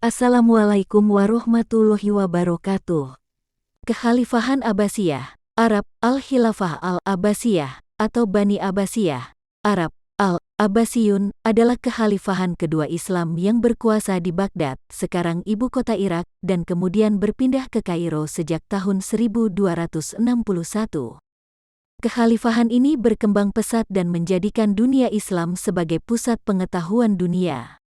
Assalamualaikum warahmatullahi wabarakatuh. Kekhalifahan Abbasiyah, Arab, Al-Khilafah Al-Abbasiyah, atau Bani Abbasiyah, Arab, Al-Abbasiyun, adalah kekhalifahan kedua Islam yang berkuasa di Baghdad, sekarang ibu kota Irak, dan kemudian berpindah ke Kairo sejak tahun 1261. Kekhalifahan ini berkembang pesat dan menjadikan dunia Islam sebagai pusat pengetahuan dunia.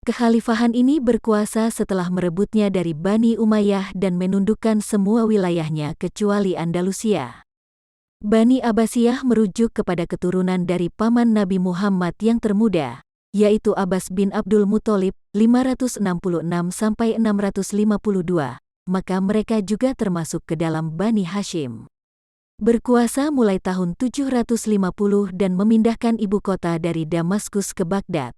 Kekhalifahan ini berkuasa setelah merebutnya dari Bani Umayyah dan menundukkan semua wilayahnya kecuali Andalusia. Bani Abbasiyah merujuk kepada keturunan dari paman Nabi Muhammad yang termuda, yaitu Abbas bin Abdul Muthalib, 566–652, maka mereka juga termasuk ke dalam Bani Hashim. Berkuasa mulai tahun 750 dan memindahkan ibu kota dari Damaskus ke Baghdad.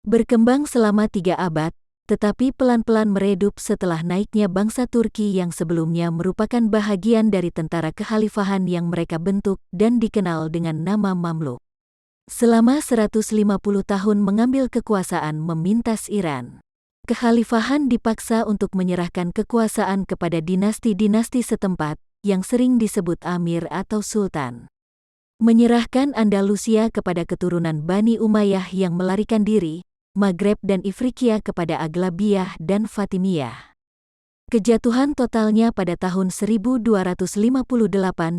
Berkembang selama 3 abad, tetapi pelan-pelan meredup setelah naiknya bangsa Turki yang sebelumnya merupakan bahagian dari tentara kekhalifahan yang mereka bentuk dan dikenal dengan nama Mamluk. Selama 150 tahun mengambil kekuasaan memintas Iran. Kekhalifahan dipaksa untuk menyerahkan kekuasaan kepada dinasti-dinasti setempat, yang sering disebut Amir atau Sultan. Menyerahkan Andalusia kepada keturunan Bani Umayyah yang melarikan diri, Maghreb dan Ifriqiya kepada Aglabiyah dan Fatimiyah. Kejatuhan totalnya pada tahun 1258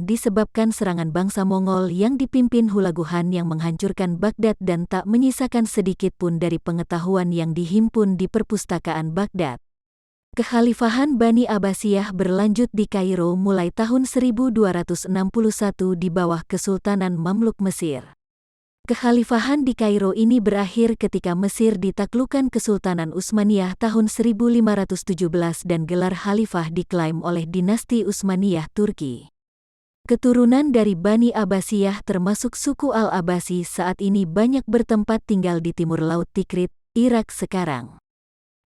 disebabkan serangan bangsa Mongol yang dipimpin Hulaguhan yang menghancurkan Baghdad dan tak menyisakan sedikit pun dari pengetahuan yang dihimpun di perpustakaan Baghdad. Kekhalifahan Bani Abbasiyah berlanjut di Kairo mulai tahun 1261 di bawah Kesultanan Mamluk Mesir. Kekhalifahan di Kairo ini berakhir ketika Mesir ditaklukkan Kesultanan Utsmaniyah tahun 1517 dan gelar khalifah diklaim oleh dinasti Utsmaniyah Turki. Keturunan dari Bani Abbasiyah termasuk suku Al-Abbasi saat ini banyak bertempat tinggal di timur Laut Tikrit, Irak sekarang.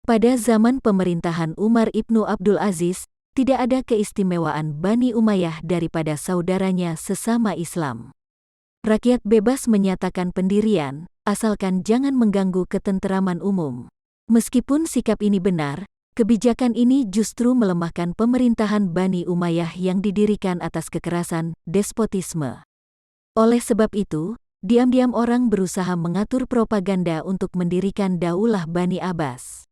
Pada zaman pemerintahan Umar ibnu Abdul Aziz, tidak ada keistimewaan Bani Umayyah daripada saudaranya sesama Islam. Rakyat bebas menyatakan pendirian, asalkan jangan mengganggu ketenteraman umum. Meskipun sikap ini benar, kebijakan ini justru melemahkan pemerintahan Bani Umayyah yang didirikan atas kekerasan, despotisme. Oleh sebab itu, diam-diam orang berusaha mengatur propaganda untuk mendirikan Daulah Bani Abbas.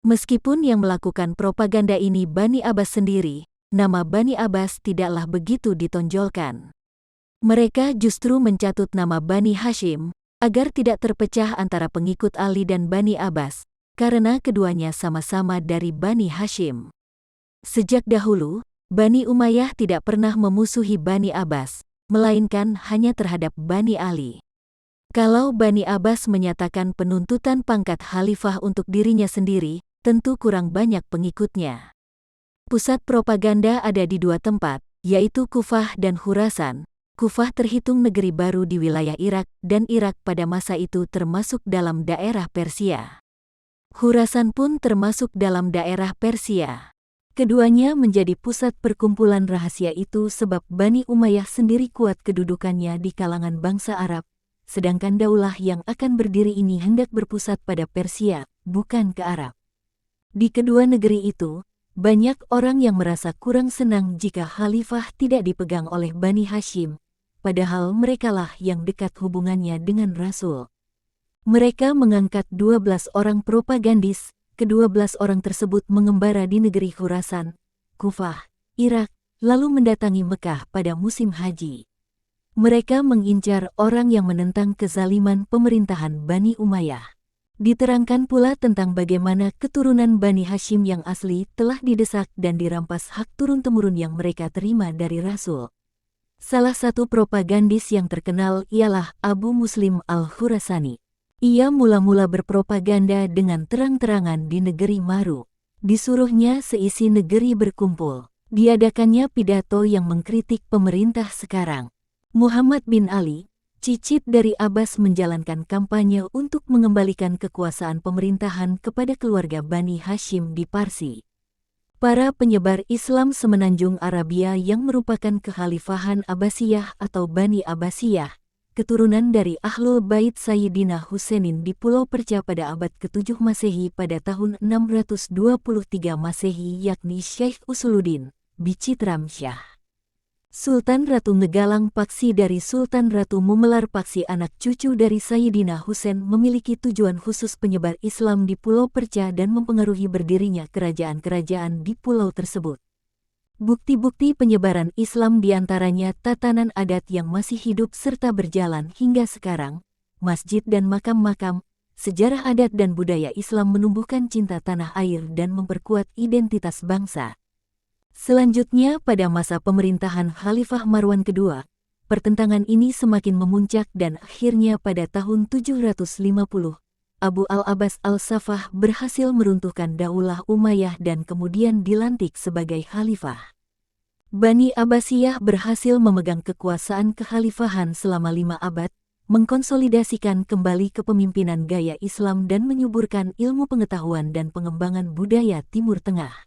Meskipun yang melakukan propaganda ini Bani Abbas sendiri, nama Bani Abbas tidaklah begitu ditonjolkan. Mereka justru mencatut nama Bani Hashim, agar tidak terpecah antara pengikut Ali dan Bani Abbas, karena keduanya sama-sama dari Bani Hashim. Sejak dahulu, Bani Umayyah tidak pernah memusuhi Bani Abbas, melainkan hanya terhadap Bani Ali. Kalau Bani Abbas menyatakan penuntutan pangkat khalifah untuk dirinya sendiri, tentu kurang banyak pengikutnya. Pusat propaganda ada di 2 tempat, yaitu Kufah dan Khurasan. Kufah terhitung negeri baru di wilayah Irak, dan Irak pada masa itu termasuk dalam daerah Persia. Khurasan pun termasuk dalam daerah Persia. Keduanya menjadi pusat perkumpulan rahasia itu sebab Bani Umayyah sendiri kuat kedudukannya di kalangan bangsa Arab, sedangkan daulah yang akan berdiri ini hendak berpusat pada Persia, bukan ke Arab. Di kedua negeri itu, banyak orang yang merasa kurang senang jika khalifah tidak dipegang oleh Bani Hashim, padahal merekalah yang dekat hubungannya dengan Rasul. Mereka mengangkat 12 orang propagandis, ke-12 orang tersebut mengembara di negeri Khurasan, Kufah, Irak, lalu mendatangi Mekah pada musim haji. Mereka mengincar orang yang menentang kezaliman pemerintahan Bani Umayyah. Diterangkan pula tentang bagaimana keturunan Bani Hashim yang asli telah didesak dan dirampas hak turun-temurun yang mereka terima dari Rasul. Salah satu propagandis yang terkenal ialah Abu Muslim Al-Khurasani. Ia mula-mula berpropaganda dengan terang-terangan di negeri Maru. Disuruhnya seisi negeri berkumpul. Diadakannya pidato yang mengkritik pemerintah sekarang. Muhammad bin Ali, cicit dari Abbas, menjalankan kampanye untuk mengembalikan kekuasaan pemerintahan kepada keluarga Bani Hashim di Parsi. Para penyebar Islam semenanjung Arabia yang merupakan kekhalifahan Abbasiyah atau Bani Abbasiyah, keturunan dari Ahlul Bait Sayyidina Husainin di Pulau Perca pada abad ke-7 Masehi pada tahun 623 Masehi yakni Syekh Usuluddin Bicitram Syah. Sultan Ratu Ngegalang Paksi dari Sultan Ratu Mumelar Paksi anak cucu dari Sayyidina Husain memiliki tujuan khusus penyebar Islam di Pulau Perca dan mempengaruhi berdirinya kerajaan-kerajaan di pulau tersebut. Bukti-bukti penyebaran Islam diantaranya tatanan adat yang masih hidup serta berjalan hingga sekarang, masjid dan makam-makam, sejarah adat dan budaya Islam menumbuhkan cinta tanah air dan memperkuat identitas bangsa. Selanjutnya pada masa pemerintahan Khalifah Marwan II, pertentangan ini semakin memuncak dan akhirnya pada tahun 750, Abu al-Abbas al-Safah berhasil meruntuhkan Daulah Umayyah dan kemudian dilantik sebagai khalifah. Bani Abbasiyah berhasil memegang kekuasaan kekhalifahan selama 5 abad, mengkonsolidasikan kembali kepemimpinan gaya Islam dan menyuburkan ilmu pengetahuan dan pengembangan budaya Timur Tengah.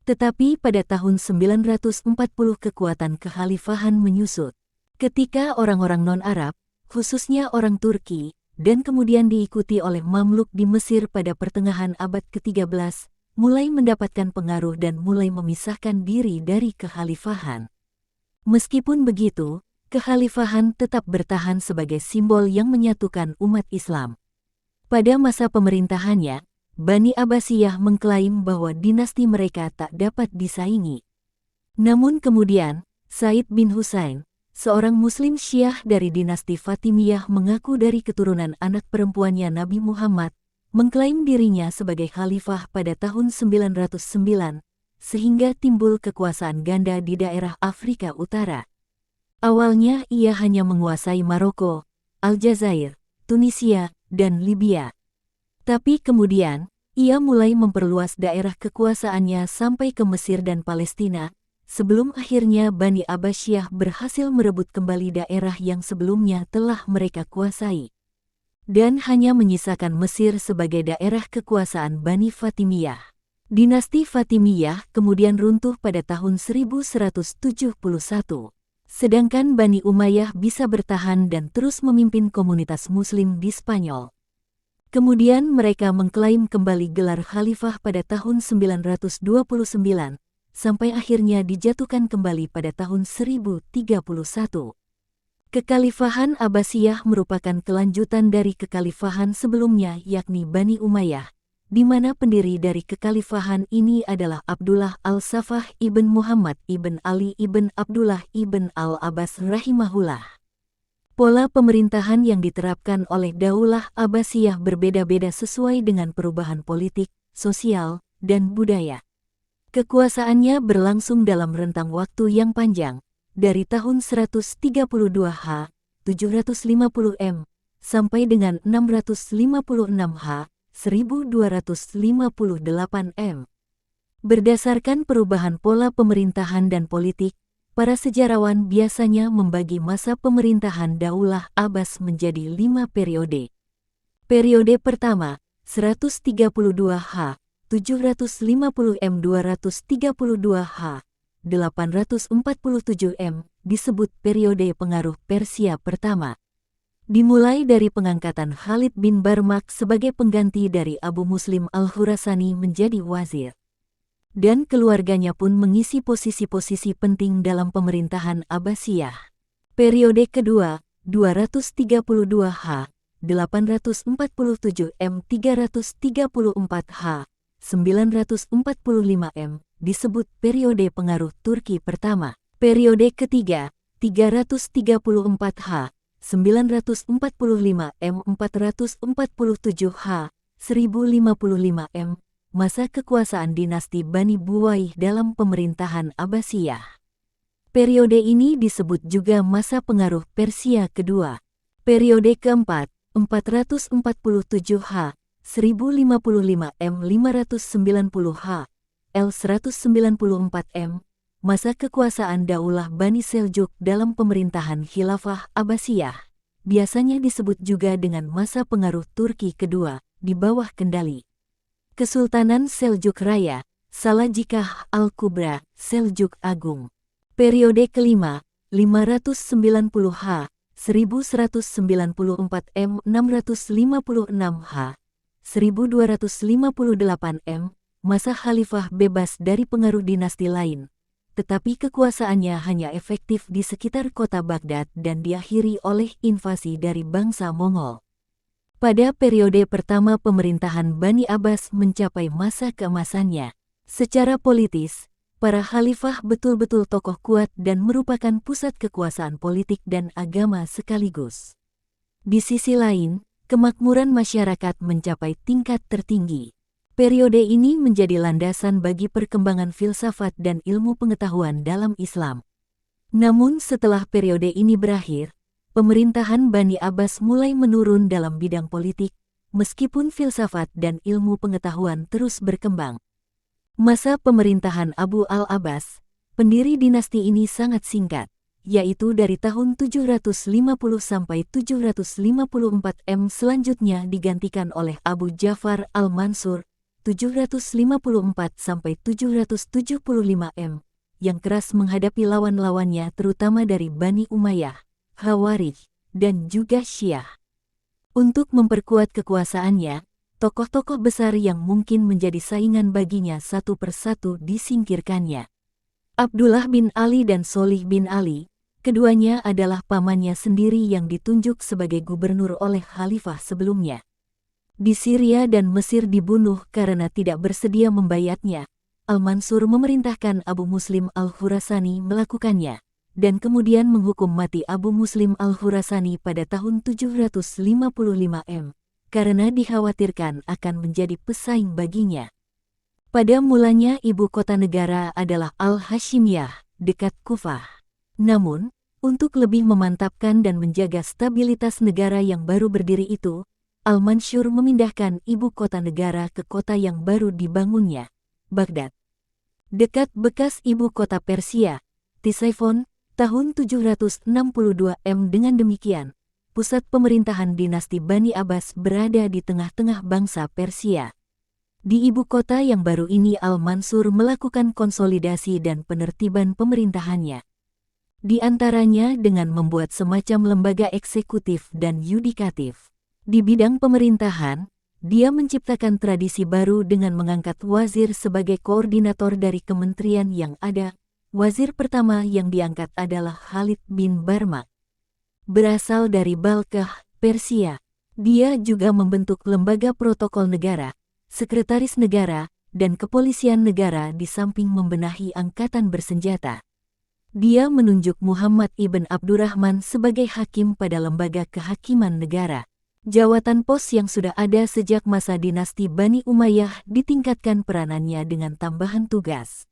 Tetapi pada tahun 940 kekuatan kekhalifahan menyusut. Ketika orang-orang non-Arab, khususnya orang Turki, dan kemudian diikuti oleh Mamluk di Mesir pada pertengahan abad ke-13, mulai mendapatkan pengaruh dan mulai memisahkan diri dari kekhalifahan. Meskipun begitu, kekhalifahan tetap bertahan sebagai simbol yang menyatukan umat Islam. Pada masa pemerintahannya, Bani Abbasiyah mengklaim bahwa dinasti mereka tak dapat disaingi. Namun kemudian, Said bin Husain, seorang Muslim Syiah dari dinasti Fatimiyah mengaku dari keturunan anak perempuannya Nabi Muhammad, mengklaim dirinya sebagai khalifah pada tahun 909, sehingga timbul kekuasaan ganda di daerah Afrika Utara. Awalnya ia hanya menguasai Maroko, Aljazair, Tunisia, dan Libya. Tapi kemudian, ia mulai memperluas daerah kekuasaannya sampai ke Mesir dan Palestina, sebelum akhirnya Bani Abbasiyah berhasil merebut kembali daerah yang sebelumnya telah mereka kuasai. Dan hanya menyisakan Mesir sebagai daerah kekuasaan Bani Fatimiyah. Dinasti Fatimiyah kemudian runtuh pada tahun 1171. Sedangkan Bani Umayyah bisa bertahan dan terus memimpin komunitas Muslim di Spanyol. Kemudian mereka mengklaim kembali gelar khalifah pada tahun 929, sampai akhirnya dijatuhkan kembali pada tahun 1031. Kekhalifahan Abbasiyah merupakan kelanjutan dari kekhalifahan sebelumnya yakni Bani Umayyah, di mana pendiri dari kekhalifahan ini adalah Abdullah al-Safah ibn Muhammad ibn Ali ibn Abdullah ibn al-Abbas rahimahullah. Pola pemerintahan yang diterapkan oleh Daulah Abbasiyah berbeda-beda sesuai dengan perubahan politik, sosial, dan budaya. Kekuasaannya berlangsung dalam rentang waktu yang panjang, dari tahun 132 H, 750 M, sampai dengan 656 H, 1258 M. Berdasarkan perubahan pola pemerintahan dan politik, para sejarawan biasanya membagi masa pemerintahan Daulah Abbas menjadi 5 periode. Periode pertama, 132 H, 750 M 232 H, 847 M, disebut periode pengaruh Persia pertama. Dimulai dari pengangkatan Khalid bin Barmak sebagai pengganti dari Abu Muslim al-Khurasani menjadi wazir. Dan keluarganya pun mengisi posisi-posisi penting dalam pemerintahan Abbasiyah. Periode kedua, 232 H, 847 M 334 H, 945 M, disebut periode pengaruh Turki pertama. Periode ketiga, 334 H, 945 M 447 H, 1055 M, masa kekuasaan dinasti Bani Buwaih dalam pemerintahan Abbasiyah. Periode ini disebut juga masa pengaruh Persia kedua. Periode keempat, 447 H, 1055 M 590 H, L 194 M, masa kekuasaan Daulah Bani Seljuk dalam pemerintahan Khilafah Abbasiyah. Biasanya disebut juga dengan masa pengaruh Turki kedua, di bawah kendali Kesultanan Seljuk Raya, Salajikah Al-Kubra, Seljuk Agung. Periode kelima, 590 H, 1194 m 656 h, 1258 m, masa khalifah bebas dari pengaruh dinasti lain, tetapi kekuasaannya hanya efektif di sekitar kota Baghdad dan diakhiri oleh invasi dari bangsa Mongol. Pada periode pertama pemerintahan Bani Abbas mencapai masa keemasannya. Secara politis, para khalifah betul-betul tokoh kuat dan merupakan pusat kekuasaan politik dan agama sekaligus. Di sisi lain, kemakmuran masyarakat mencapai tingkat tertinggi. Periode ini menjadi landasan bagi perkembangan filsafat dan ilmu pengetahuan dalam Islam. Namun setelah periode ini berakhir, pemerintahan Bani Abbas mulai menurun dalam bidang politik, meskipun filsafat dan ilmu pengetahuan terus berkembang. Masa pemerintahan Abu al-Abbas, pendiri dinasti ini sangat singkat, yaitu dari tahun 750 sampai 754 m. Selanjutnya digantikan oleh Abu Ja'far al-Mansur, 754 sampai 775 m, yang keras menghadapi lawan-lawannya terutama dari Bani Umayyah, Khawarij, dan juga Syiah. Untuk memperkuat kekuasaannya, tokoh-tokoh besar yang mungkin menjadi saingan baginya satu persatu disingkirkannya. Abdullah bin Ali dan Sholih bin Ali, keduanya adalah pamannya sendiri yang ditunjuk sebagai gubernur oleh khalifah sebelumnya. Di Syria dan Mesir dibunuh karena tidak bersedia membayatnya. Al-Mansur memerintahkan Abu Muslim al-Khurasani melakukannya, dan kemudian menghukum mati Abu Muslim al-Khurasani pada tahun 755 m. karena dikhawatirkan akan menjadi pesaing baginya. Pada mulanya ibu kota negara adalah Al-Hashimiyah, dekat Kufah. Namun, untuk lebih memantapkan dan menjaga stabilitas negara yang baru berdiri itu, Al-Mansur memindahkan ibu kota negara ke kota yang baru dibangunnya, Baghdad. Dekat bekas ibu kota Persia, Ctesiphon, tahun 762 m. Dengan demikian, pusat pemerintahan dinasti Bani Abbas berada di tengah-tengah bangsa Persia. Di ibu kota yang baru ini Al-Mansur melakukan konsolidasi dan penertiban pemerintahannya. Di antaranya dengan membuat semacam lembaga eksekutif dan yudikatif. Di bidang pemerintahan, dia menciptakan tradisi baru dengan mengangkat wazir sebagai koordinator dari kementerian yang ada. Wazir pertama yang diangkat adalah Khalid bin Barmak. Berasal dari Balkah, Persia. Dia juga membentuk lembaga protokol negara, sekretaris negara, dan kepolisian negara di samping membenahi angkatan bersenjata. Dia menunjuk Muhammad ibn Abdurrahman sebagai hakim pada lembaga kehakiman negara. Jawatan pos yang sudah ada sejak masa dinasti Bani Umayyah ditingkatkan peranannya dengan tambahan tugas.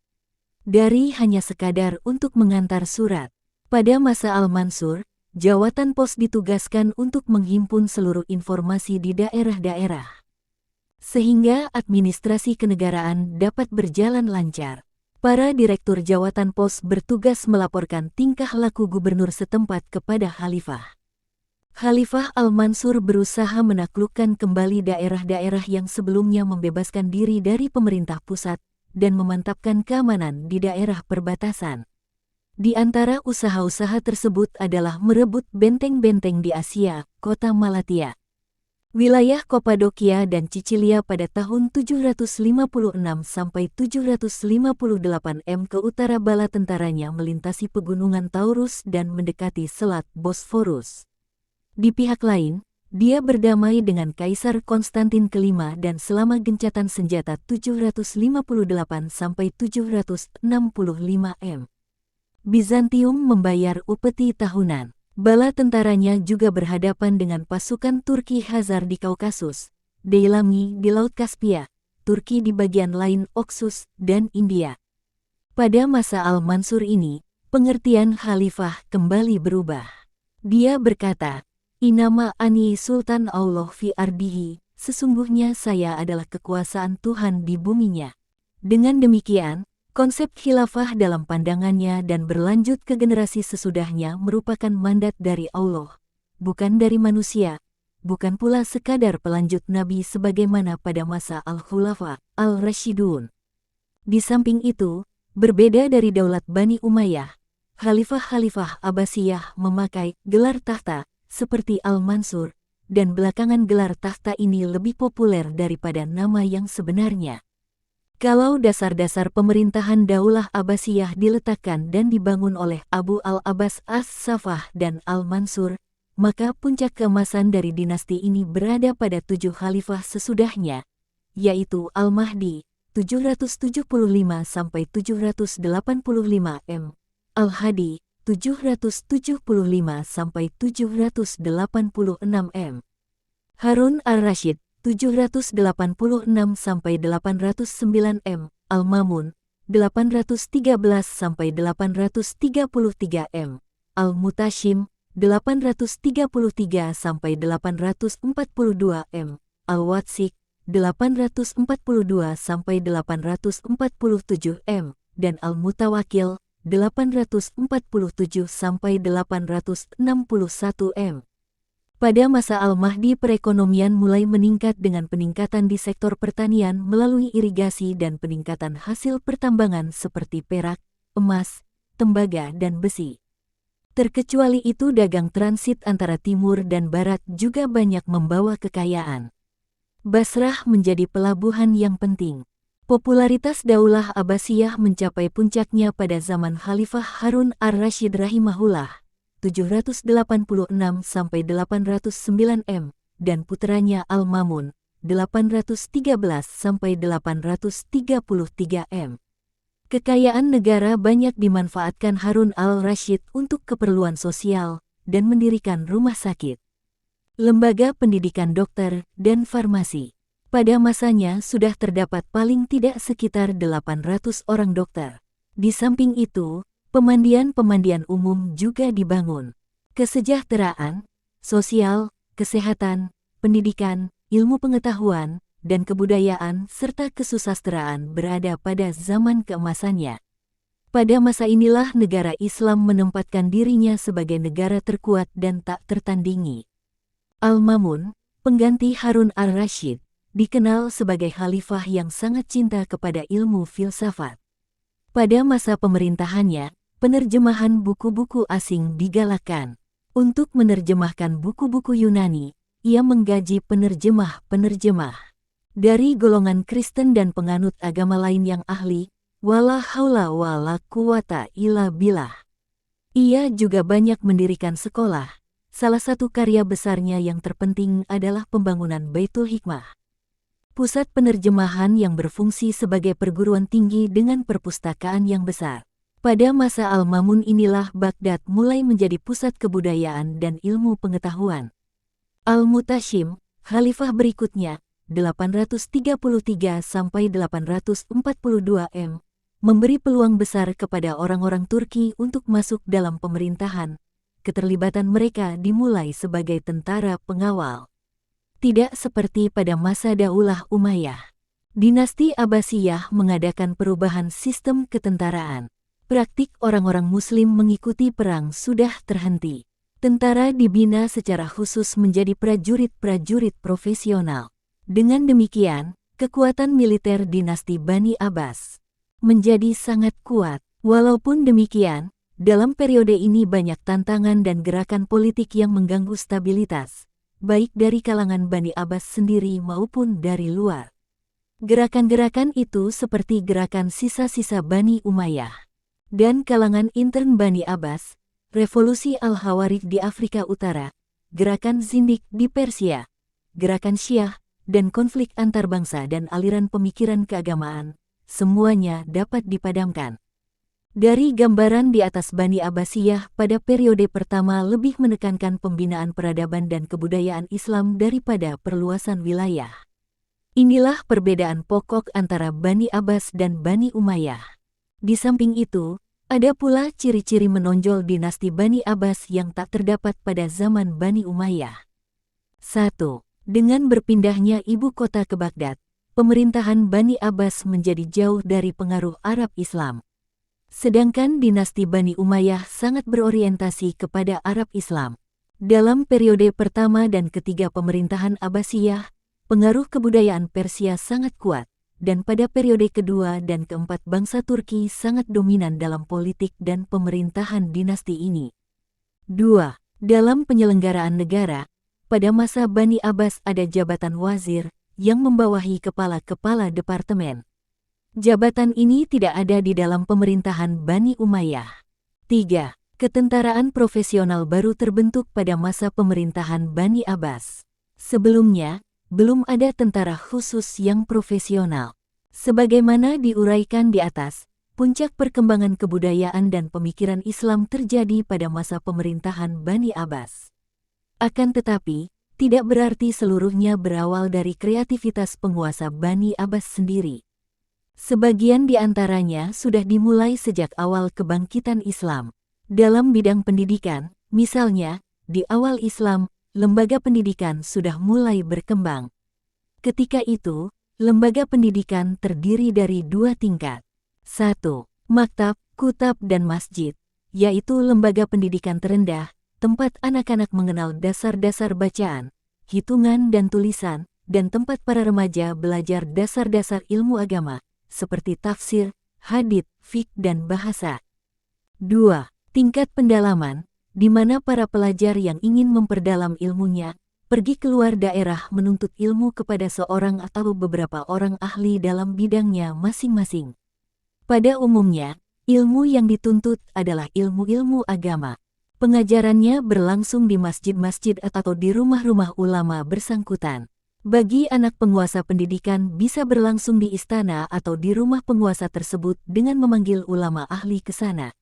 Dari hanya sekadar untuk mengantar surat. Pada masa Al-Mansur, jawatan pos ditugaskan untuk menghimpun seluruh informasi di daerah-daerah, sehingga administrasi kenegaraan dapat berjalan lancar. Para direktur jawatan pos bertugas melaporkan tingkah laku gubernur setempat kepada khalifah. Khalifah Al-Mansur berusaha menaklukkan kembali daerah-daerah yang sebelumnya membebaskan diri dari pemerintah pusat dan memantapkan keamanan di daerah perbatasan. Di antara usaha-usaha tersebut adalah merebut benteng-benteng di Asia, kota Malatya, wilayah Kapadokia dan Cicilia pada tahun 756 sampai 758 m. Ke utara bala tentaranya melintasi pegunungan Taurus dan mendekati Selat Bosforus. Di pihak lain, dia berdamai dengan Kaisar Konstantin kelima dan selama gencatan senjata 758 sampai 765 m. Bizantium membayar upeti tahunan. Bala tentaranya juga berhadapan dengan pasukan Turki Khazar di Kaukasus, Deilami di Laut Kaspia, Turki di bagian lain Oksus, dan India. Pada masa Al-Mansur ini, pengertian khalifah kembali berubah. Dia berkata, "Inama ani sultan Allah fi ardihi, sesungguhnya saya adalah kekuasaan Tuhan di buminya." Dengan demikian, konsep khilafah dalam pandangannya dan berlanjut ke generasi sesudahnya merupakan mandat dari Allah, bukan dari manusia, bukan pula sekadar pelanjut Nabi sebagaimana pada masa Al-Khulafa, Al-Rashidun. Di samping itu, berbeda dari daulat Bani Umayyah, Khalifah-khalifah Abbasiyah memakai gelar takhta seperti Al-Mansur, dan belakangan gelar takhta ini lebih populer daripada nama yang sebenarnya. Kalau dasar-dasar pemerintahan Daulah Abbasiyah diletakkan dan dibangun oleh Abu al-Abbas as-Saffah dan Al-Mansur, maka puncak keemasan dari dinasti ini berada pada 7 khalifah sesudahnya, yaitu Al-Mahdi 775-785 m, Al-Hadi 775-786 m, Harun ar-Rasyid 786-809 m, Al-Mamun 813-833 m, Al-Mutashim 833-842 m, Al-Watsik 842-847 m, dan Al-Mutawakil 847-861 m. Pada masa Al-Mahdi, perekonomian mulai meningkat dengan peningkatan di sektor pertanian melalui irigasi dan peningkatan hasil pertambangan seperti perak, emas, tembaga, dan besi. Terkecuali itu, dagang transit antara timur dan barat juga banyak membawa kekayaan. Basrah menjadi pelabuhan yang penting. Popularitas Daulah Abbasiyah mencapai puncaknya pada zaman Khalifah Harun ar-Rasyid rahimahullah 786-809 m, dan puteranya Al-Mamun 813-833 m. Kekayaan negara banyak dimanfaatkan Harun al-Rasyid untuk keperluan sosial dan mendirikan rumah sakit, lembaga pendidikan dokter, dan farmasi. Pada masanya sudah terdapat paling tidak sekitar 800 orang dokter. Di samping itu, pemandian-pemandian umum juga dibangun. Kesejahteraan, sosial, kesehatan, pendidikan, ilmu pengetahuan, dan kebudayaan serta kesusastraan berada pada zaman keemasannya. Pada masa inilah negara Islam menempatkan dirinya sebagai negara terkuat dan tak tertandingi. Al-Mamun, pengganti Harun ar-Rasyid, dikenal sebagai khalifah yang sangat cinta kepada ilmu filsafat. Pada masa pemerintahannya, penerjemahan buku-buku asing digalakkan. Untuk menerjemahkan buku-buku Yunani, ia menggaji penerjemah-penerjemah dari golongan Kristen dan penganut agama lain yang ahli, wala haula wala quwata illa billah. Ia juga banyak mendirikan sekolah. Salah satu karya besarnya yang terpenting adalah pembangunan Baitul Hikmah, pusat penerjemahan yang berfungsi sebagai perguruan tinggi dengan perpustakaan yang besar. Pada masa Al-Mamun inilah Baghdad mulai menjadi pusat kebudayaan dan ilmu pengetahuan. Al-Mutashim, khalifah berikutnya, 833-842 m, memberi peluang besar kepada orang-orang Turki untuk masuk dalam pemerintahan. Keterlibatan mereka dimulai sebagai tentara pengawal. Tidak seperti pada masa Daulah Umayyah. Dinasti Abbasiyah mengadakan perubahan sistem ketentaraan. Praktik orang-orang Muslim mengikuti perang sudah terhenti. Tentara dibina secara khusus menjadi prajurit-prajurit profesional. Dengan demikian, kekuatan militer dinasti Bani Abbas menjadi sangat kuat. Walaupun demikian, dalam periode ini banyak tantangan dan gerakan politik yang mengganggu stabilitas, baik dari kalangan Bani Abbas sendiri maupun dari luar. Gerakan-gerakan itu seperti gerakan sisa-sisa Bani Umayyah dan kalangan intern Bani Abbas, revolusi Al-Khawarij di Afrika Utara, gerakan Zindik di Persia, gerakan Syiah, dan konflik antar bangsa dan aliran pemikiran keagamaan, semuanya dapat dipadamkan. Dari gambaran di atas, Bani Abbasiyah pada periode pertama lebih menekankan pembinaan peradaban dan kebudayaan Islam daripada perluasan wilayah. Inilah perbedaan pokok antara Bani Abbas dan Bani Umayyah. Di samping itu, ada pula ciri-ciri menonjol dinasti Bani Abbas yang tak terdapat pada zaman Bani Umayyah. 1. Dengan berpindahnya ibu kota ke Baghdad, pemerintahan Bani Abbas menjadi jauh dari pengaruh Arab Islam. Sedangkan dinasti Bani Umayyah sangat berorientasi kepada Arab Islam. Dalam periode pertama dan ketiga pemerintahan Abbasiyah, pengaruh kebudayaan Persia sangat kuat, dan pada periode kedua dan keempat bangsa Turki sangat dominan dalam politik dan pemerintahan dinasti ini. 2. Dalam penyelenggaraan negara, pada masa Bani Abbas ada jabatan wazir yang membawahi kepala-kepala departemen. Jabatan ini tidak ada di dalam pemerintahan Bani Umayyah. 3. Ketentaraan profesional baru terbentuk pada masa pemerintahan Bani Abbas. Sebelumnya, belum ada tentara khusus yang profesional. Sebagaimana diuraikan di atas, puncak perkembangan kebudayaan dan pemikiran Islam terjadi pada masa pemerintahan Bani Abbas. Akan tetapi, tidak berarti seluruhnya berawal dari kreativitas penguasa Bani Abbas sendiri. Sebagian di antaranya sudah dimulai sejak awal kebangkitan Islam. Dalam bidang pendidikan, misalnya, di awal Islam, lembaga pendidikan sudah mulai berkembang. Ketika itu, lembaga pendidikan terdiri dari 2 tingkat. 1. Maktab, kutab dan masjid, yaitu lembaga pendidikan terendah, tempat anak-anak mengenal dasar-dasar bacaan, hitungan dan tulisan, dan tempat para remaja belajar dasar-dasar ilmu agama, seperti tafsir, hadits, fiqh dan bahasa. 2. Tingkat pendalaman, di mana para pelajar yang ingin memperdalam ilmunya, pergi keluar daerah menuntut ilmu kepada seorang atau beberapa orang ahli dalam bidangnya masing-masing. Pada umumnya, ilmu yang dituntut adalah ilmu-ilmu agama. Pengajarannya berlangsung di masjid-masjid atau di rumah-rumah ulama bersangkutan. Bagi anak penguasa pendidikan bisa berlangsung di istana atau di rumah penguasa tersebut dengan memanggil ulama ahli ke sana.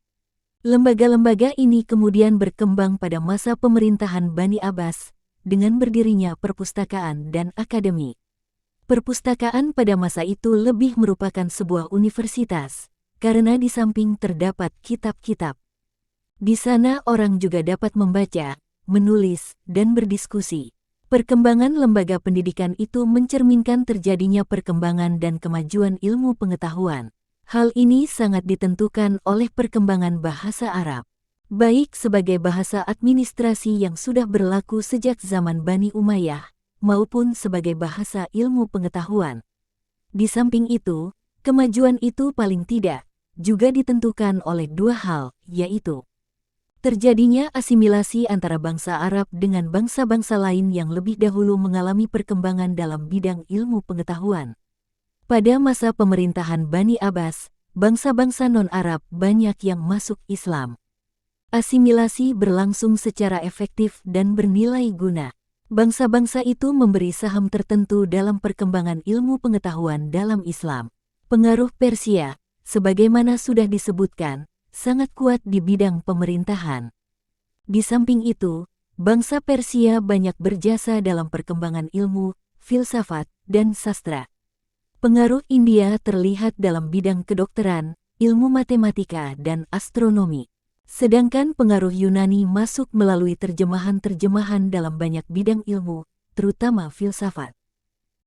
Lembaga-lembaga ini kemudian berkembang pada masa pemerintahan Bani Abbas, dengan berdirinya perpustakaan dan akademi. Perpustakaan pada masa itu lebih merupakan sebuah universitas, karena di samping terdapat kitab-kitab. Di sana orang juga dapat membaca, menulis, dan berdiskusi. Perkembangan lembaga pendidikan itu mencerminkan terjadinya perkembangan dan kemajuan ilmu pengetahuan. Hal ini sangat ditentukan oleh perkembangan bahasa Arab, baik sebagai bahasa administrasi yang sudah berlaku sejak zaman Bani Umayyah, maupun sebagai bahasa ilmu pengetahuan. Di samping itu, kemajuan itu paling tidak juga ditentukan oleh 2 hal, yaitu terjadinya asimilasi antara bangsa Arab dengan bangsa-bangsa lain yang lebih dahulu mengalami perkembangan dalam bidang ilmu pengetahuan. Pada masa pemerintahan Bani Abbas, bangsa-bangsa non-Arab banyak yang masuk Islam. Asimilasi berlangsung secara efektif dan bernilai guna. Bangsa-bangsa itu memberi saham tertentu dalam perkembangan ilmu pengetahuan dalam Islam. Pengaruh Persia, sebagaimana sudah disebutkan, sangat kuat di bidang pemerintahan. Di samping itu, bangsa Persia banyak berjasa dalam perkembangan ilmu, filsafat, dan sastra. Pengaruh India terlihat dalam bidang kedokteran, ilmu matematika, dan astronomi. Sedangkan pengaruh Yunani masuk melalui terjemahan-terjemahan dalam banyak bidang ilmu, terutama filsafat.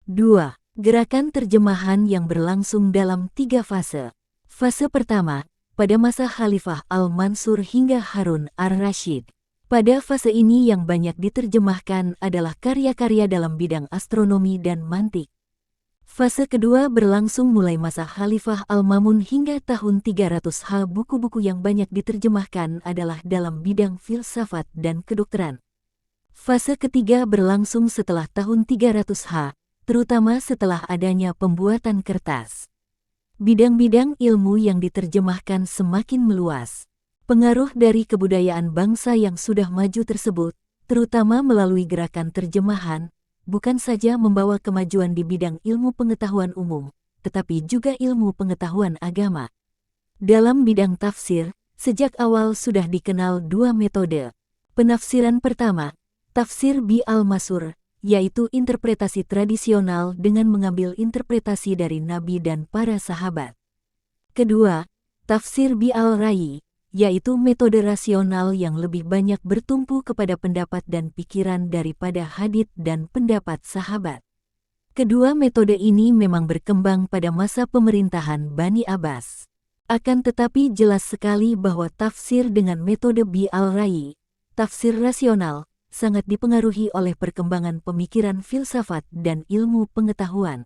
2. Gerakan terjemahan yang berlangsung dalam 3 fase. Fase pertama, pada masa Khalifah Al-Mansur hingga Harun ar-Rasyid. Pada fase ini yang banyak diterjemahkan adalah karya-karya dalam bidang astronomi dan mantik. Fase kedua berlangsung mulai masa Khalifah Al-Mamun hingga tahun 300 buku-buku yang banyak diterjemahkan adalah dalam bidang filsafat dan kedokteran. Fase ketiga berlangsung setelah tahun 300 terutama setelah adanya pembuatan kertas. Bidang-bidang ilmu yang diterjemahkan semakin meluas. Pengaruh dari kebudayaan bangsa yang sudah maju tersebut, terutama melalui gerakan terjemahan, bukan saja membawa kemajuan di bidang ilmu pengetahuan umum, tetapi juga ilmu pengetahuan agama. Dalam bidang tafsir, sejak awal sudah dikenal 2 metode. Penafsiran pertama, tafsir bi al-masur, yaitu interpretasi tradisional dengan mengambil interpretasi dari Nabi dan para sahabat. Kedua, tafsir bi al-rayi, yaitu metode rasional yang lebih banyak bertumpu kepada pendapat dan pikiran daripada hadits dan pendapat sahabat. Kedua metode ini memang berkembang pada masa pemerintahan Bani Abbas. Akan tetapi jelas sekali bahwa tafsir dengan metode bi al-rayi, tafsir rasional, sangat dipengaruhi oleh perkembangan pemikiran filsafat dan ilmu pengetahuan.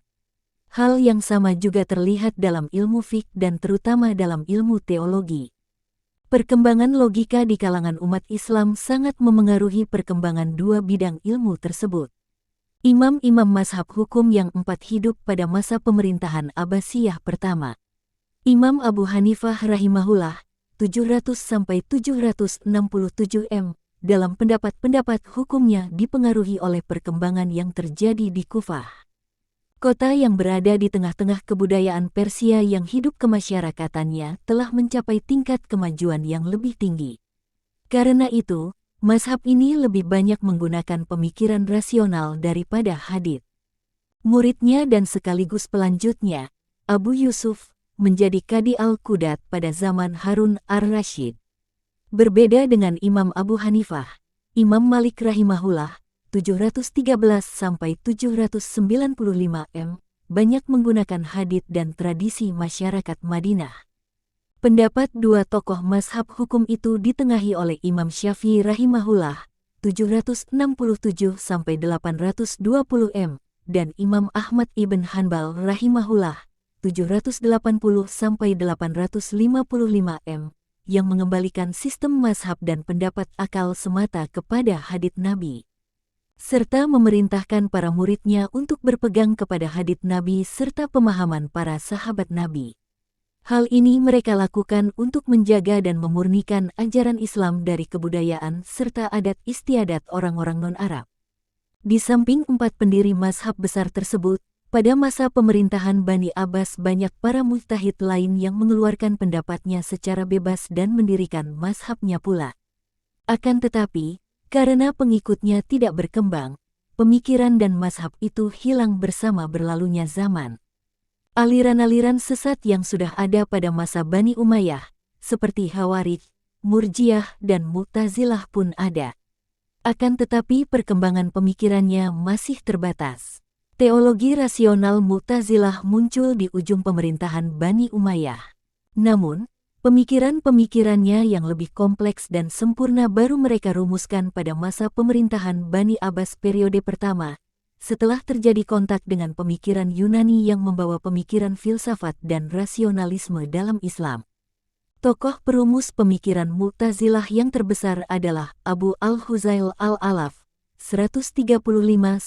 Hal yang sama juga terlihat dalam ilmu fiqh dan terutama dalam ilmu teologi. Perkembangan logika di kalangan umat Islam sangat memengaruhi perkembangan dua bidang ilmu tersebut. Imam-imam mazhab hukum yang empat hidup pada masa pemerintahan Abbasiyah pertama. Imam Abu Hanifah rahimahullah 700–767 m. Dalam pendapat-pendapat hukumnya dipengaruhi oleh perkembangan yang terjadi di Kufah. Kota yang berada di tengah-tengah kebudayaan Persia yang hidup kemasyarakatannya telah mencapai tingkat kemajuan yang lebih tinggi. Karena itu, mazhab ini lebih banyak menggunakan pemikiran rasional daripada hadits. Muridnya dan sekaligus pelanjutnya, Abu Yusuf, menjadi Qadi Al-Qudat pada zaman Harun ar-Rasyid. Berbeda dengan Imam Abu Hanifah, Imam Malik rahimahullah 713–795 m. banyak menggunakan hadits dan tradisi masyarakat Madinah. Pendapat dua tokoh mazhab hukum itu ditengahi oleh Imam Syafi'i rahimahullah 767–820 m. dan Imam Ahmad ibn Hanbal rahimahullah 780–855 m. yang mengembalikan sistem mazhab dan pendapat akal semata kepada hadits Nabi, serta memerintahkan para muridnya untuk berpegang kepada hadits Nabi serta pemahaman para sahabat Nabi. Hal ini mereka lakukan untuk menjaga dan memurnikan ajaran Islam dari kebudayaan serta adat istiadat orang-orang non-Arab. Di samping empat pendiri mazhab besar tersebut, pada masa pemerintahan Bani Abbas banyak para mujtahid lain yang mengeluarkan pendapatnya secara bebas dan mendirikan mazhabnya pula. Akan tetapi, karena pengikutnya tidak berkembang, pemikiran dan mazhab itu hilang bersama berlalunya zaman. Aliran-aliran sesat yang sudah ada pada masa Bani Umayyah, seperti Khawarij, Murji'ah dan Mu'tazilah pun ada. Akan tetapi perkembangan pemikirannya masih terbatas. Teologi rasional Mu'tazilah muncul di ujung pemerintahan Bani Umayyah. Namun, pemikiran-pemikirannya yang lebih kompleks dan sempurna baru mereka rumuskan pada masa pemerintahan Bani Abbas periode pertama, setelah terjadi kontak dengan pemikiran Yunani yang membawa pemikiran filsafat dan rasionalisme dalam Islam. Tokoh perumus pemikiran Mu'tazilah yang terbesar adalah Abu al-Huzail al-Alaf, 135–235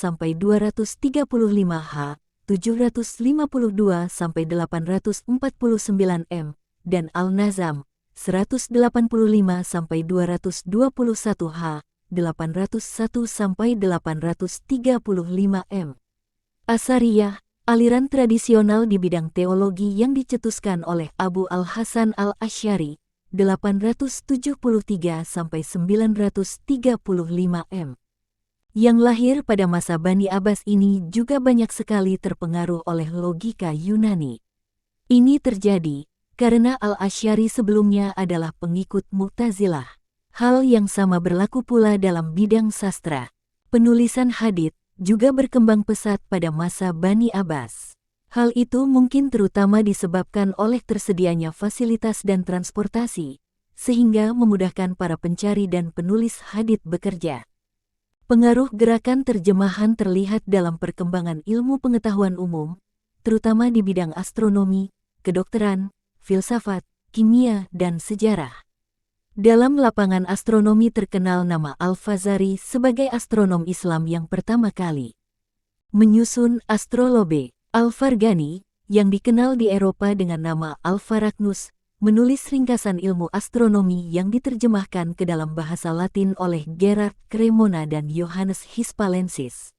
h, 752–849 m, dan Al-Nazam, 185–221 h, 801–835 m. Asariyah, aliran tradisional di bidang teologi yang dicetuskan oleh Abu al-Hasan al-Asy'ari, 873–935 m. Yang lahir pada masa Bani Abbas ini juga banyak sekali terpengaruh oleh logika Yunani. Ini terjadi karena Al-Asy'ari sebelumnya adalah pengikut Mu'tazilah. Hal yang sama berlaku pula dalam bidang sastra. Penulisan hadits juga berkembang pesat pada masa Bani Abbas. Hal itu mungkin terutama disebabkan oleh tersedianya fasilitas dan transportasi, sehingga memudahkan para pencari dan penulis hadits bekerja. Pengaruh gerakan terjemahan terlihat dalam perkembangan ilmu pengetahuan umum, terutama di bidang astronomi, kedokteran, filsafat, kimia, dan sejarah. Dalam lapangan astronomi terkenal nama Al-Fazari sebagai astronom Islam yang pertama kali menyusun Astrolabe. Al-Farghani, yang dikenal di Eropa dengan nama Al-Faraknus, menulis ringkasan ilmu astronomi yang diterjemahkan ke dalam bahasa Latin oleh Gerard Cremona dan Johannes Hispalensis.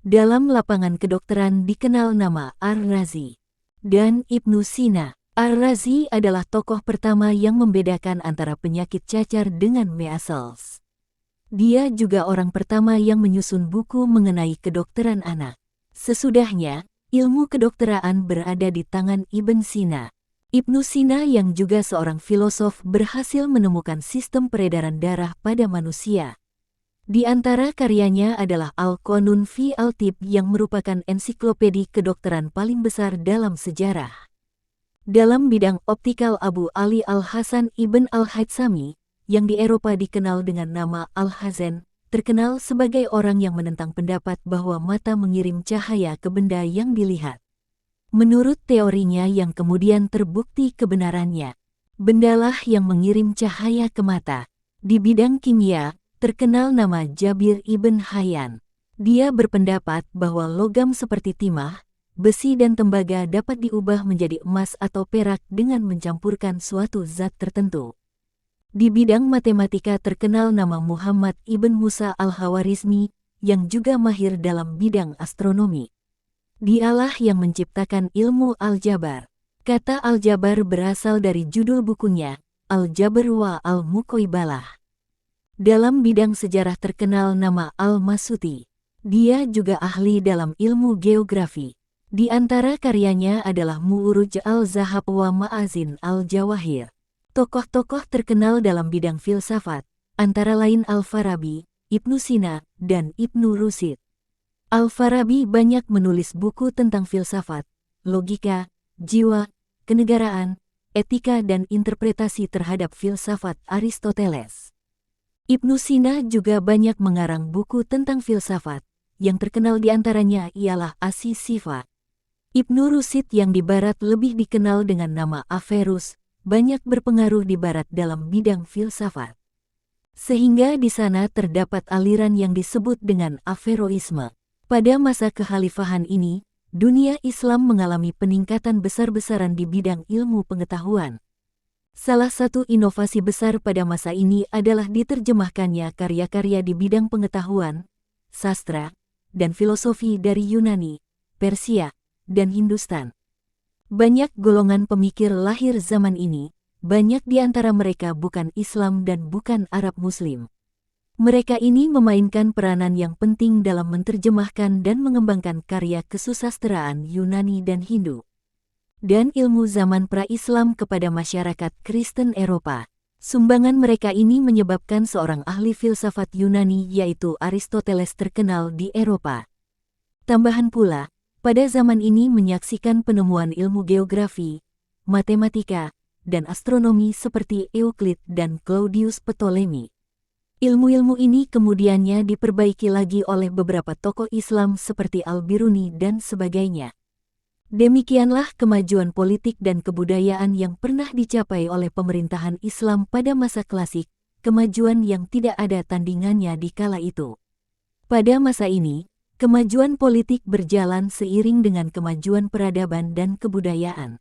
Dalam lapangan kedokteran dikenal nama Ar-Razi dan Ibnu Sina. Ar-Razi adalah tokoh pertama yang membedakan antara penyakit cacar dengan measles. Dia juga orang pertama yang menyusun buku mengenai kedokteran anak. Sesudahnya, ilmu kedokteraan berada di tangan Ibn Sina. Ibnu Sina yang juga seorang filosof berhasil menemukan sistem peredaran darah pada manusia. Di antara karyanya adalah Al-Qanun fi Al-Tib yang merupakan ensiklopedi kedokteran paling besar dalam sejarah. Dalam bidang optikal Abu Ali Al-Hasan Ibn Al-Haythami, yang di Eropa dikenal dengan nama Al-Hazen, terkenal sebagai orang yang menentang pendapat bahwa mata mengirim cahaya ke benda yang dilihat. Menurut teorinya yang kemudian terbukti kebenarannya, bendalah yang mengirim cahaya ke mata. Di bidang kimia, terkenal nama Jabir ibn Hayyan. Dia berpendapat bahwa logam seperti timah, besi dan tembaga dapat diubah menjadi emas atau perak dengan mencampurkan suatu zat tertentu. Di bidang matematika terkenal nama Muhammad ibn Musa al-Khawarizmi, yang juga mahir dalam bidang astronomi. Dialah yang menciptakan ilmu aljabar. Kata aljabar berasal dari judul bukunya, Al-Jabr wa Al-Muqaibalah. Dalam bidang sejarah terkenal nama Al-Masuti. Dia juga ahli dalam ilmu geografi. Di antara karyanya adalah Mu'uruj al-Zahab wa Ma'azin al-Jawahir. Tokoh-tokoh terkenal dalam bidang filsafat, antara lain Al-Farabi, Ibnu Sina, dan Ibnu Rushd. Al-Farabi banyak menulis buku tentang filsafat, logika, jiwa, kenegaraan, etika dan interpretasi terhadap filsafat Aristoteles. Ibnu Sina juga banyak mengarang buku tentang filsafat, yang terkenal diantaranya ialah As-Sifa. Ibnu Rushd yang di barat lebih dikenal dengan nama Averroes, banyak berpengaruh di barat dalam bidang filsafat. Sehingga di sana terdapat aliran yang disebut dengan Averroisme. Pada masa kekhalifahan ini, dunia Islam mengalami peningkatan besar-besaran di bidang ilmu pengetahuan. Salah satu inovasi besar pada masa ini adalah diterjemahkannya karya-karya di bidang pengetahuan, sastra, dan filosofi dari Yunani, Persia, dan Hindustan. Banyak golongan pemikir lahir zaman ini, banyak di antara mereka bukan Islam dan bukan Arab Muslim. Mereka ini memainkan peranan yang penting dalam menerjemahkan dan mengembangkan karya kesusastraan Yunani dan Hindu, dan ilmu zaman pra-Islam kepada masyarakat Kristen Eropa. Sumbangan mereka ini menyebabkan seorang ahli filsafat Yunani yaitu Aristoteles terkenal di Eropa. Tambahan pula, pada zaman ini menyaksikan penemuan ilmu geografi, matematika, dan astronomi seperti Euclid dan Claudius Ptolemy. Ilmu-ilmu ini kemudiannya diperbaiki lagi oleh beberapa tokoh Islam seperti Al-Biruni dan sebagainya. Demikianlah kemajuan politik dan kebudayaan yang pernah dicapai oleh pemerintahan Islam pada masa klasik, kemajuan yang tidak ada tandingannya di kala itu. Pada masa ini, kemajuan politik berjalan seiring dengan kemajuan peradaban dan kebudayaan.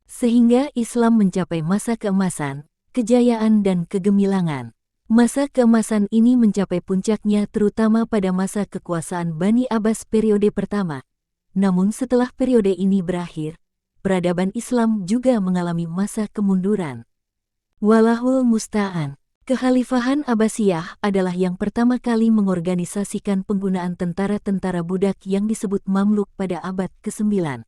Sehingga Islam mencapai masa keemasan, kejayaan dan kegemilangan. Masa keemasan ini mencapai puncaknya terutama pada masa kekuasaan Bani Abbas periode pertama. Namun setelah periode ini berakhir, peradaban Islam juga mengalami masa kemunduran. Walahul musta'an. Kekhalifahan Abbasiyah adalah yang pertama kali mengorganisasikan penggunaan tentara-tentara budak yang disebut Mamluk pada abad ke-9.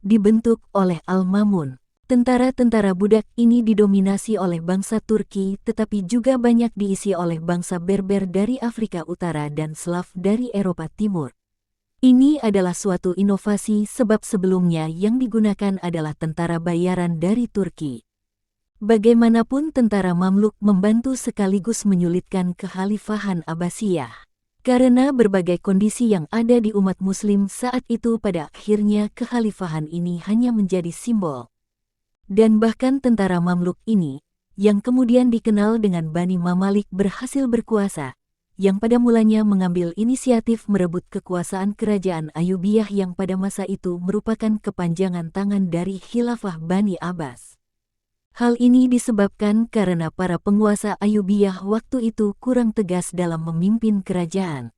Dibentuk oleh Al-Mamun. Tentara-tentara budak ini didominasi oleh bangsa Turki tetapi juga banyak diisi oleh bangsa Berber dari Afrika Utara dan Slav dari Eropa Timur. Ini adalah suatu inovasi sebab sebelumnya yang digunakan adalah tentara bayaran dari Turki. Bagaimanapun tentara Mamluk membantu sekaligus menyulitkan kekhalifahan Abbasiyah. Karena berbagai kondisi yang ada di umat muslim saat itu pada akhirnya kekhalifahan ini hanya menjadi simbol. Dan bahkan tentara Mamluk ini, yang kemudian dikenal dengan Bani Mamalik berhasil berkuasa, yang pada mulanya mengambil inisiatif merebut kekuasaan kerajaan Ayyubiyah yang pada masa itu merupakan kepanjangan tangan dari Khilafah Bani Abbas. Hal ini disebabkan karena para penguasa Ayyubiyah waktu itu kurang tegas dalam memimpin kerajaan.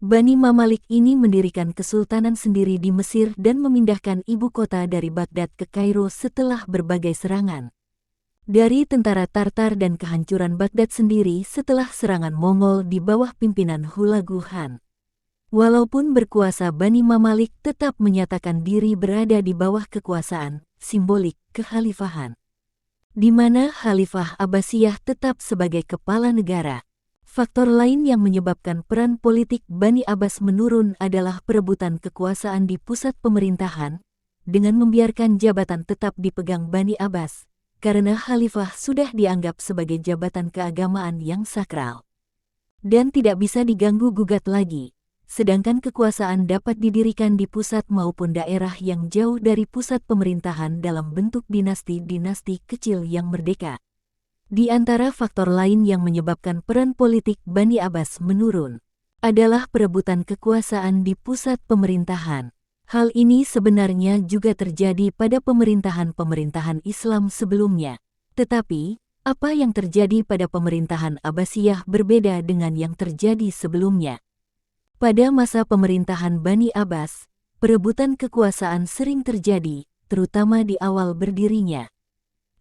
Bani Mamalik ini mendirikan kesultanan sendiri di Mesir dan memindahkan ibu kota dari Baghdad ke Kairo setelah berbagai serangan dari tentara Tartar dan kehancuran Baghdad sendiri setelah serangan Mongol di bawah pimpinan Hulagu Khan. Walaupun berkuasa, Bani Mamalik tetap menyatakan diri berada di bawah kekuasaan simbolik kekhalifahan, di mana Khalifah Abbasiyah tetap sebagai kepala negara. Faktor lain yang menyebabkan peran politik Bani Abbas menurun adalah perebutan kekuasaan di pusat pemerintahan, dengan membiarkan jabatan tetap dipegang Bani Abbas, karena Khalifah sudah dianggap sebagai jabatan keagamaan yang sakral dan tidak bisa diganggu-gugat lagi, sedangkan kekuasaan dapat didirikan di pusat maupun daerah yang jauh dari pusat pemerintahan dalam bentuk dinasti-dinasti kecil yang merdeka. Di antara faktor lain yang menyebabkan peran politik Bani Abbas menurun adalah perebutan kekuasaan di pusat pemerintahan. Hal ini sebenarnya juga terjadi pada pemerintahan-pemerintahan Islam sebelumnya. Tetapi, apa yang terjadi pada pemerintahan Abbasiyah berbeda dengan yang terjadi sebelumnya. Pada masa pemerintahan Bani Abbas, perebutan kekuasaan sering terjadi, terutama di awal berdirinya.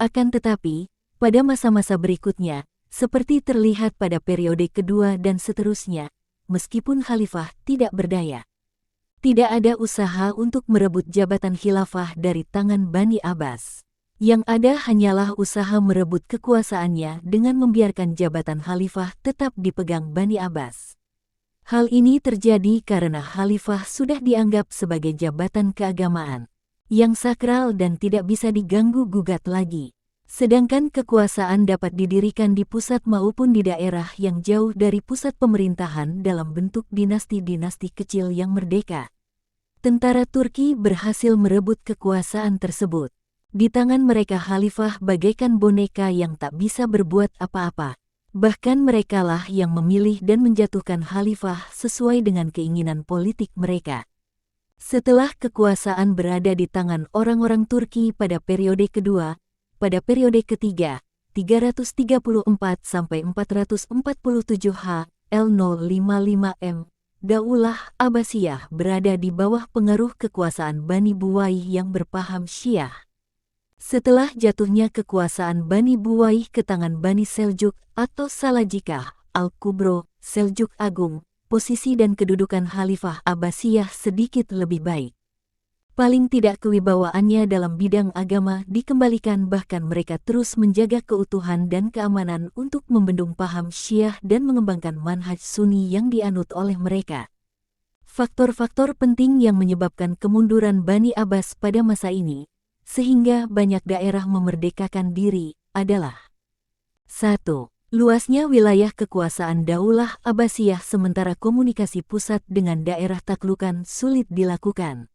Akan tetapi, pada masa-masa berikutnya, seperti terlihat pada periode kedua dan seterusnya, meskipun khalifah tidak berdaya, tidak ada usaha untuk merebut jabatan khilafah dari tangan Bani Abbas. Yang ada hanyalah usaha merebut kekuasaannya dengan membiarkan jabatan khalifah tetap dipegang Bani Abbas. Hal ini terjadi karena khalifah sudah dianggap sebagai jabatan keagamaan yang sakral dan tidak bisa diganggu-gugat lagi. Sedangkan kekuasaan dapat didirikan di pusat maupun di daerah yang jauh dari pusat pemerintahan dalam bentuk dinasti-dinasti kecil yang merdeka. Tentara Turki berhasil merebut kekuasaan tersebut. Di tangan mereka khalifah bagaikan boneka yang tak bisa berbuat apa-apa. Bahkan merekalah yang memilih dan menjatuhkan khalifah sesuai dengan keinginan politik mereka. Setelah kekuasaan berada di tangan orang-orang Turki pada periode kedua, pada periode ketiga, 334–447 L055M, Daulah Abbasiyah berada di bawah pengaruh kekuasaan Bani Buwayh yang berpaham Syiah. Setelah jatuhnya kekuasaan Bani Buwayh ke tangan Bani Seljuk atau Salajikah, Al-Kubro, Seljuk Agung, posisi dan kedudukan Khalifah Abbasiyah sedikit lebih baik. Paling tidak kewibawaannya dalam bidang agama dikembalikan, bahkan mereka terus menjaga keutuhan dan keamanan untuk membendung paham Syiah dan mengembangkan manhaj Sunni yang dianut oleh mereka. Faktor-faktor penting yang menyebabkan kemunduran Bani Abbas pada masa ini, sehingga banyak daerah memerdekakan diri, adalah 1. Luasnya wilayah kekuasaan Daulah Abbasiyah sementara komunikasi pusat dengan daerah taklukan sulit dilakukan.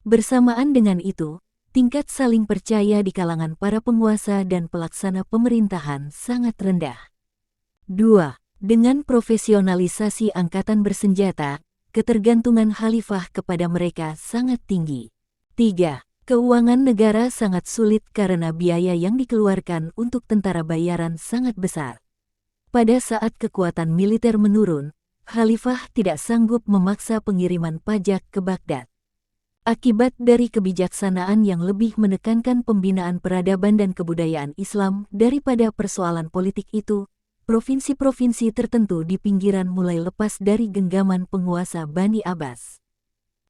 Bersamaan dengan itu, tingkat saling percaya di kalangan para penguasa dan pelaksana pemerintahan sangat rendah. 2. Dengan profesionalisasi angkatan bersenjata, ketergantungan khalifah kepada mereka sangat tinggi. 3. Keuangan negara sangat sulit karena biaya yang dikeluarkan untuk tentara bayaran sangat besar. Pada saat kekuatan militer menurun, khalifah tidak sanggup memaksa pengiriman pajak ke Baghdad. Akibat dari kebijaksanaan yang lebih menekankan pembinaan peradaban dan kebudayaan Islam daripada persoalan politik itu, provinsi-provinsi tertentu di pinggiran mulai lepas dari genggaman penguasa Bani Abbas.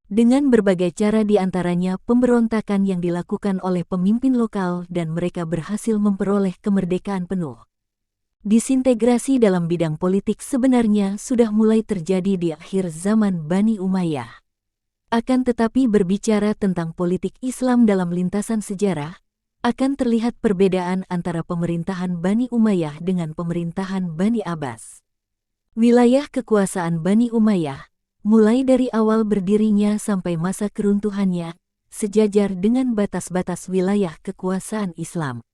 Dengan berbagai cara di antaranya pemberontakan yang dilakukan oleh pemimpin lokal dan mereka berhasil memperoleh kemerdekaan penuh. Disintegrasi dalam bidang politik sebenarnya sudah mulai terjadi di akhir zaman Bani Umayyah. Akan tetapi berbicara tentang politik Islam dalam lintasan sejarah, akan terlihat perbedaan antara pemerintahan Bani Umayyah dengan pemerintahan Bani Abbas. Wilayah kekuasaan Bani Umayyah, mulai dari awal berdirinya sampai masa keruntuhannya, sejajar dengan batas-batas wilayah kekuasaan Islam.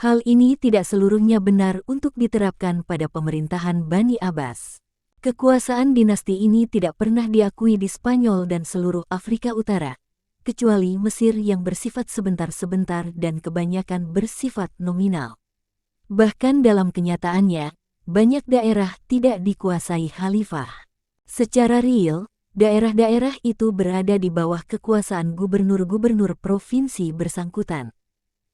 Hal ini tidak seluruhnya benar untuk diterapkan pada pemerintahan Bani Abbas. Kekuasaan dinasti ini tidak pernah diakui di Spanyol dan seluruh Afrika Utara, kecuali Mesir yang bersifat sebentar-sebentar dan kebanyakan bersifat nominal. Bahkan dalam kenyataannya, banyak daerah tidak dikuasai khalifah. Secara real, daerah-daerah itu berada di bawah kekuasaan gubernur-gubernur provinsi bersangkutan.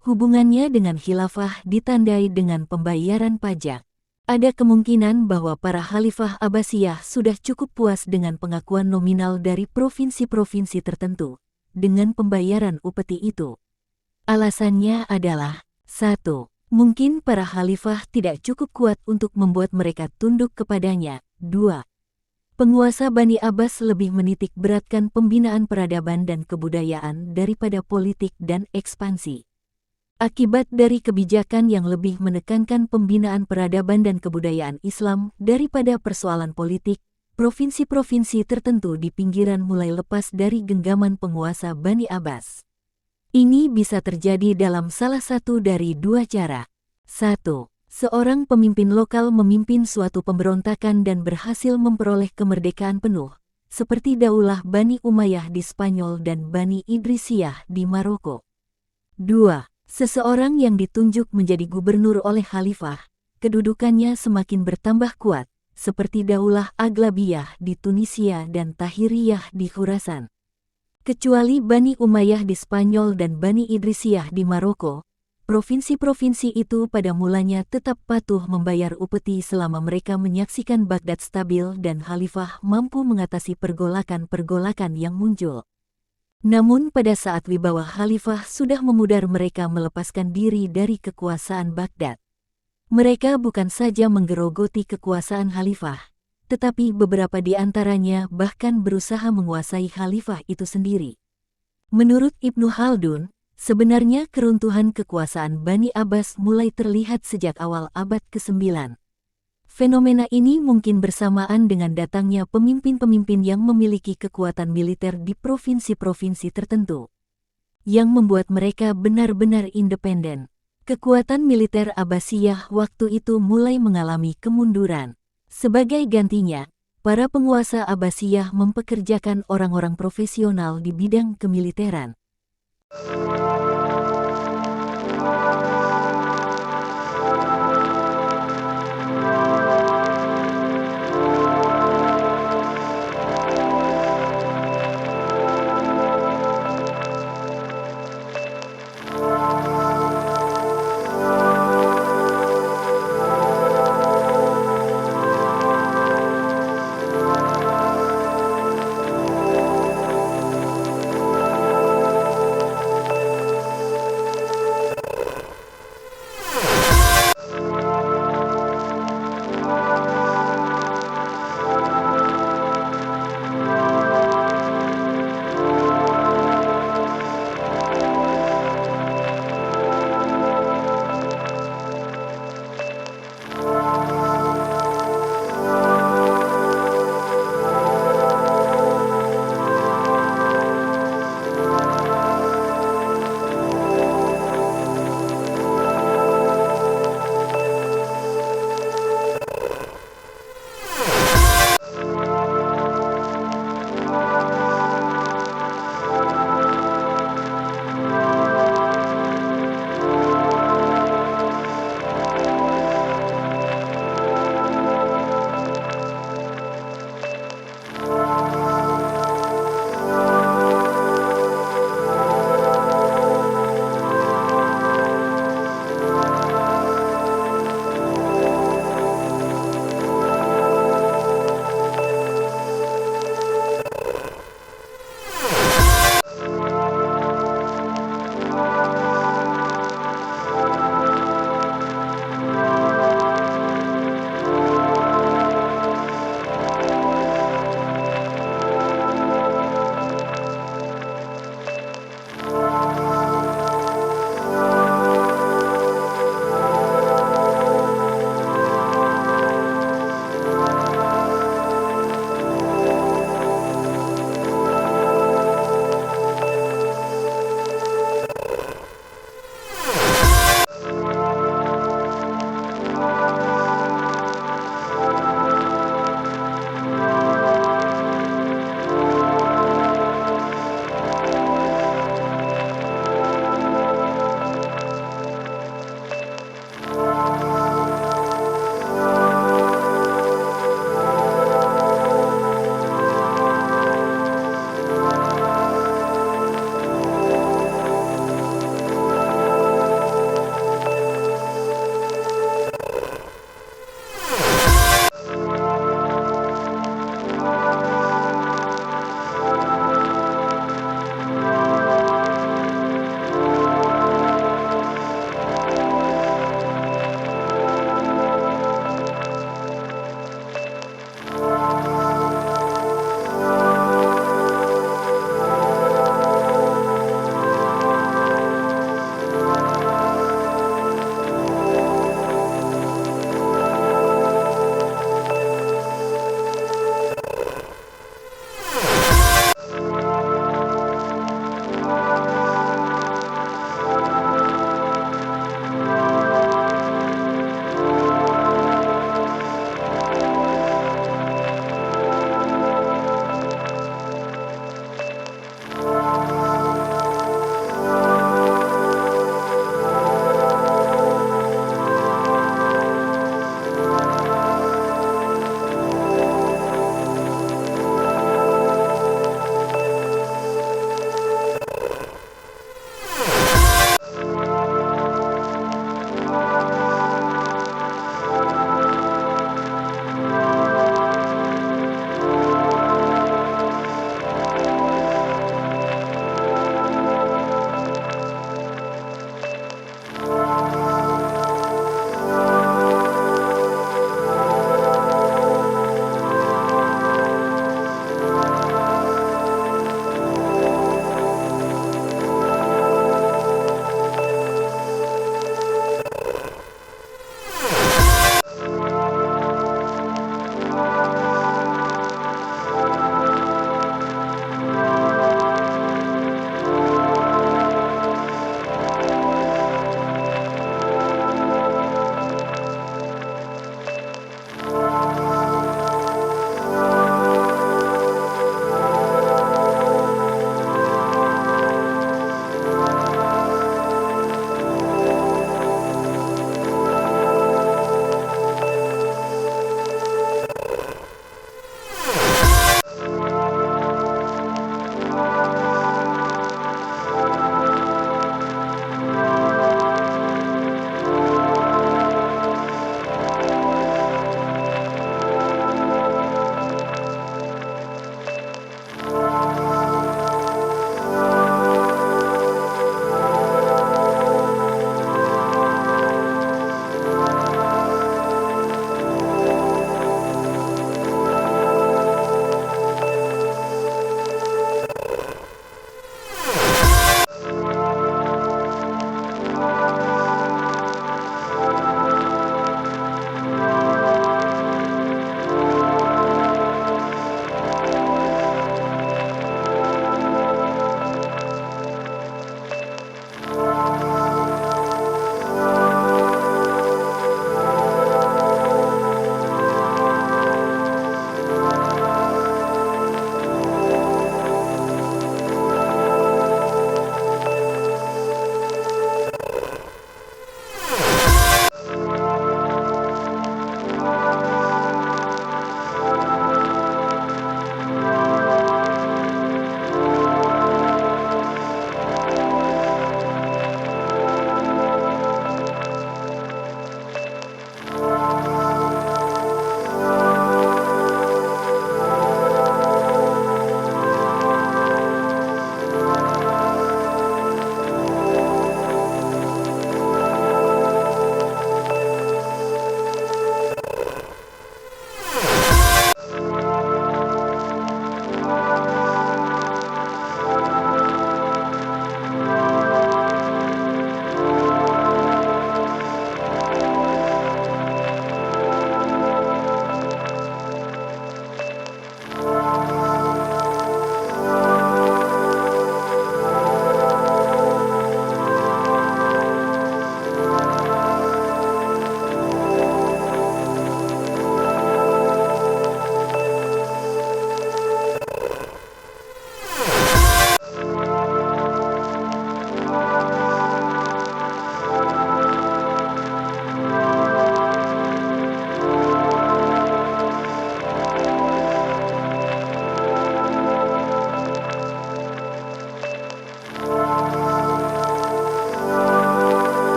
Hubungannya dengan khilafah ditandai dengan pembayaran pajak. Ada kemungkinan bahwa para khalifah Abbasiyah sudah cukup puas dengan pengakuan nominal dari provinsi-provinsi tertentu dengan pembayaran upeti itu. Alasannya adalah 1. Mungkin para khalifah tidak cukup kuat untuk membuat mereka tunduk kepadanya. 2. Penguasa Bani Abbas lebih menitik beratkan pembinaan peradaban dan kebudayaan daripada politik dan ekspansi. Akibat dari kebijakan yang lebih menekankan pembinaan peradaban dan kebudayaan Islam daripada persoalan politik, provinsi-provinsi tertentu di pinggiran mulai lepas dari genggaman penguasa Bani Abbas. Ini bisa terjadi dalam salah satu dari dua cara. 1. Seorang pemimpin lokal memimpin suatu pemberontakan dan berhasil memperoleh kemerdekaan penuh, seperti Daulah Bani Umayyah di Spanyol dan Bani Idrisiyah di Maroko. 2. Seseorang yang ditunjuk menjadi gubernur oleh khalifah, kedudukannya semakin bertambah kuat, seperti Daulah Aglabiyah di Tunisia dan Tahiriyah di Khurasan. Kecuali Bani Umayyah di Spanyol dan Bani Idrisiyah di Maroko, provinsi-provinsi itu pada mulanya tetap patuh membayar upeti selama mereka menyaksikan Baghdad stabil dan khalifah mampu mengatasi pergolakan-pergolakan yang muncul. Namun pada saat wibawa khalifah sudah memudar, mereka melepaskan diri dari kekuasaan Baghdad. Mereka bukan saja menggerogoti kekuasaan khalifah, tetapi beberapa di antaranya bahkan berusaha menguasai khalifah itu sendiri. Menurut Ibnu Khaldun, sebenarnya keruntuhan kekuasaan Bani Abbas mulai terlihat sejak awal abad ke-9. Fenomena ini mungkin bersamaan dengan datangnya pemimpin-pemimpin yang memiliki kekuatan militer di provinsi-provinsi tertentu, yang membuat mereka benar-benar independen. Kekuatan militer Abbasiyah waktu itu mulai mengalami kemunduran. Sebagai gantinya, para penguasa Abbasiyah mempekerjakan orang-orang profesional di bidang kemiliteran.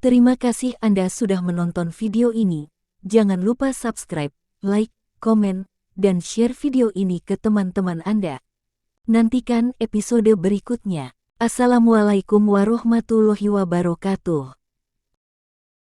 Terima kasih Anda sudah menonton video ini. Jangan lupa subscribe, like, komen, dan share video ini ke teman-teman Anda. Nantikan episode berikutnya. Assalamualaikum warahmatullahi wabarakatuh.